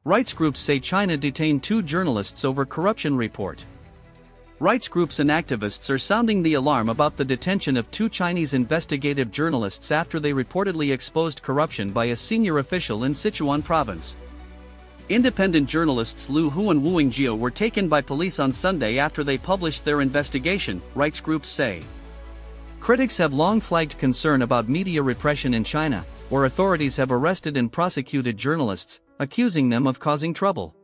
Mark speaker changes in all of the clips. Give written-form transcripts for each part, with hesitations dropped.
Speaker 1: Rights groups say China detained 2 journalists over corruption report. Rights groups and activists are sounding the alarm about the detention of 2 Chinese investigative journalists after they reportedly exposed corruption by a senior official in Sichuan province. Independent journalists Lu Hu and Wu Yingjiu were taken by police on Sunday after they published their investigation, rights groups say. Critics have long flagged concern about media repression in China, where authorities have arrested and prosecuted journalists, accusing them of causing trouble.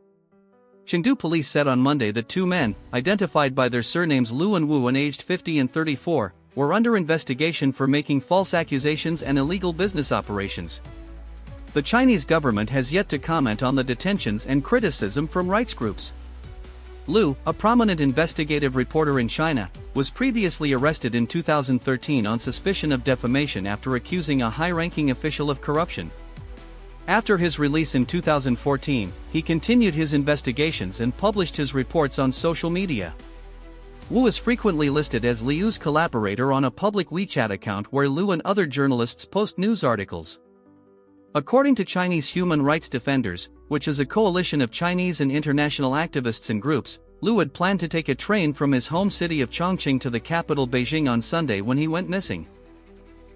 Speaker 1: Chengdu police said on Monday that 2 men, identified by their surnames Lu and Wu and aged 50 and 34, were under investigation for making false accusations and illegal business operations. The Chinese government has yet to comment on the detentions and criticism from rights groups. Lu, a prominent investigative reporter in China, was previously arrested in 2013 on suspicion of defamation after accusing a high-ranking official of corruption. After his release in 2014, he continued his investigations and published his reports on social media. Wu is frequently listed as Liu's collaborator on a public WeChat account where Lu and other journalists post news articles. According to Chinese human rights defenders, which is a coalition of Chinese and international activists and groups, Lu had planned to take a train from his home city of Chongqing to the capital Beijing on Sunday when he went missing.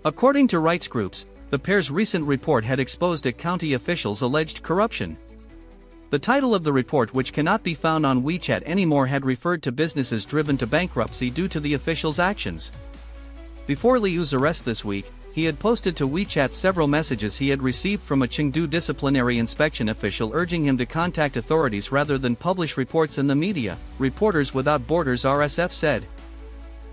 Speaker 1: According to rights groups, the pair's recent report had exposed a county official's alleged corruption. The title of the report, which cannot be found on WeChat anymore, had referred to businesses driven to bankruptcy due to the official's actions. Before Liu's arrest this week, he had posted to WeChat several messages he had received from a Chengdu disciplinary inspection official urging him to contact authorities rather than publish reports in the media, Reporters Without Borders (RSF) said.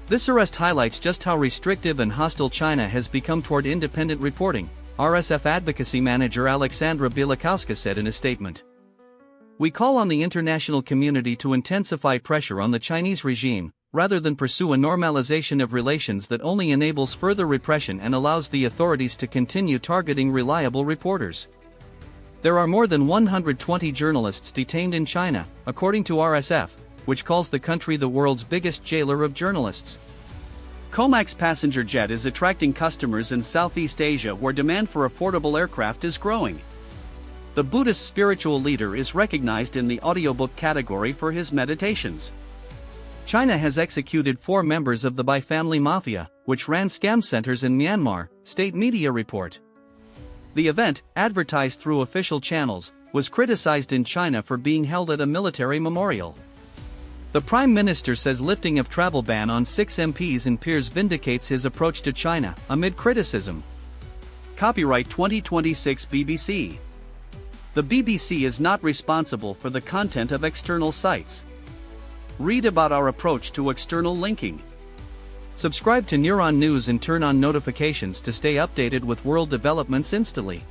Speaker 1: This arrest highlights just how restrictive and hostile China has become toward independent reporting, RSF advocacy manager Alexandra Bielikowska said in a statement. We call on the international community to intensify pressure on the Chinese regime, rather than pursue a normalization of relations that only enables further repression and allows the authorities to continue targeting reliable reporters. There are more than 120 journalists detained in China, according to RSF, which calls the country the world's biggest jailer of journalists. Comax passenger jet is attracting customers in Southeast Asia where demand for affordable aircraft is growing. The Buddhist spiritual leader is recognized in the audiobook category for his meditations. China has executed 4 members of the Bai family mafia, which ran scam centers in Myanmar, state media report. The event, advertised through official channels, was criticized in China for being held at a military memorial. The Prime Minister says lifting of travel ban on 6 MPs and peers vindicates his approach to China, amid criticism. Copyright 2026 BBC. The BBC is not responsible for the content of external sites. Read about our approach to external linking. Subscribe to Neuron News and turn on notifications to stay updated with world developments instantly.